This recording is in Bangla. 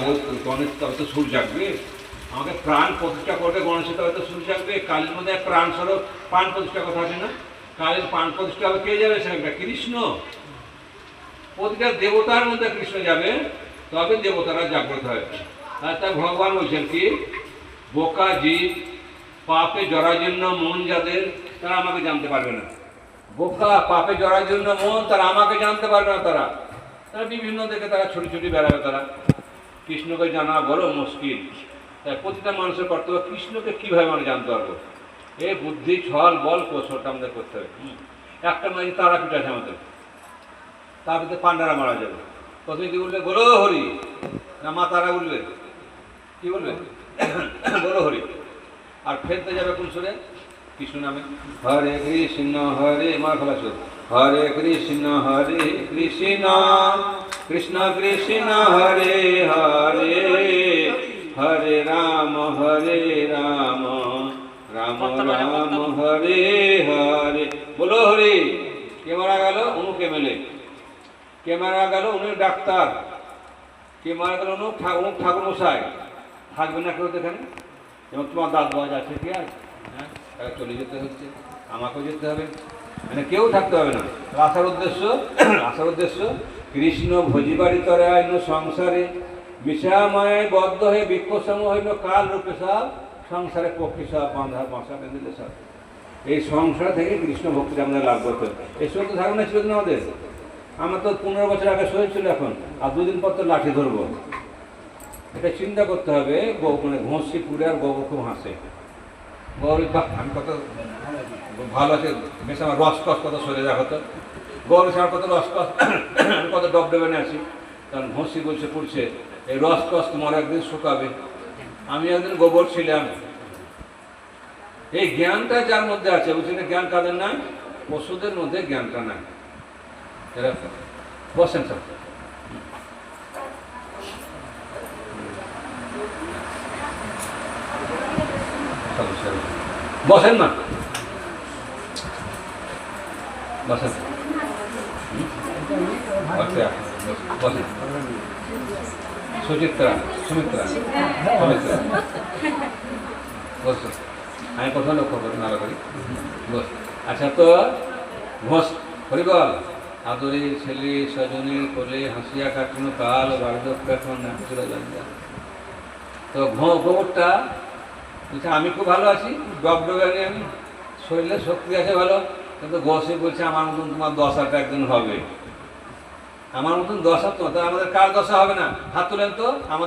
গণেশ তবে তো সুর জাগবে, আমাকে প্রাণ প্রতিষ্ঠা করবে গণেশের তবে তো সুর জাগবে। কালীর মধ্যে প্রাণ স্বরূপ প্রাণ প্রতিষ্ঠার কথা আছে না? কালীর প্রাণ প্রতিষ্ঠা হবে কে যাবে? সেটা কৃষ্ণ। প্রতিটা দেবতার মধ্যে কৃষ্ণ যাবে, তবে দেবতারা জাগ্রত হবে। আর তাই ভগবান বলছেন কি, বোকা জীব পাপে জরাজীর্ণ মন যাদের, তারা আমাকে জানতে পারবে না। বোকা পাপে জরাজীর্ণ মন, তারা আমাকে জানতে পারবে না। তারা তারা বিভিন্ন দিকে তারা ছুটি ছুটি বেড়াবে। তারা কৃষ্ণকে জানা বড় মুশকিল। তাই প্রতিটা মানুষের কর্তব্য কৃষ্ণকে কীভাবে আমরা জানতে পারবো, এই বুদ্ধি ছল বল কৌশলটা আমাদের করতে হবে। একটা নয় তারাপীঠ আছে আমাদের, তার ভিতরে পান্ডারা মারা যাবে। প্রথমে কি বলবে? বলো হরি। না মা তারা বলবে কি বলবে? বলো হরি। আর ফেলতে যাবে কোন সুরে? কৃষ্ণ নামে। হরে কৃষ্ণ হরে মা খোলা সুর, হরে কৃষ্ণ কৃষ্ণ কৃষ্ণ হরে হরে, হরে রাম রাম রাম হরে হরে। বলো হরি। কে মারা গেল? অনুক এমএলএ। কে মারা গেল? উনি ডাক্তার। কে মারা গেল? অনুক ঠাকুর মশাই। থাকবে না কেউ এখানে? এবং তোমার দাঁত বাজ আছে, কি আছে? হ্যাঁ, তাকে চলে যেতে হচ্ছে, আমাকেও যেতে হবে, মানে কেউ থাকতে হবে না। আসার উদ্দেশ্য কৃষ্ণ ভোজিবাড়ি তরে আইন সংসারে, বিষাময় বদ্ধ হয়ে বৃক্ষসম হইল কাল রূপে সব, সংসারে পক্ষী সব বাঁধা বাসা বেঁধে সব। এই সংসার থেকে কৃষ্ণ ভক্তিটা আমাদের লাভ করতে হবে। এই সময় তো ধারণা ছিল না আমাদের। আমার তো 15 বছর আগে সই ছিল, এখন আর 2 দিন পর তো লাঠি ধরবো। এটা চিন্তা করতে হবে। মানে ঘষি পুরে আর গোবর খুব হাসে। গৌরী বাহ, আমি কত ভালো আছে বেশ, আমার রসকস কত সরে যা হতো। গৌরী আমার কত রসকস, আমি কত ডবডবে আছি। কারণ ঘষি বলছে পড়ছে, এই রসকস তোমার একদিন শুকাবে। আমি একদিন গোবর ছিলাম। এই জ্ঞানটা যার মধ্যে আছে, বুঝছেন? জ্ঞান কাদের নাই? পশুদের মধ্যে জ্ঞানটা নাই। এরা বসেন সব। বসেন না, বসেন বসেন। সুমিত্রা বসুন। আমি কোথাও লক্ষ্য করি ভালো করি। বস। আচ্ছা, তো ঘোষ হরিবল আদরে ছেলে স্বজনী কোলে হাসিয়া কাটানো কাল বার্ধক্য এখন না চলে যান। তো গোবরটা বলছে আমি খুব ভালো আছি, ডবডবে আমি, শরীরে শক্তি আছে ভালো, কিন্তু ঘষে বলছে আমার মতন তোমার দশাটা একদিন হবে। আমার মতন দশা তো আমাদের কার দশা হবে না? হাত তোলেন তো। আমাদের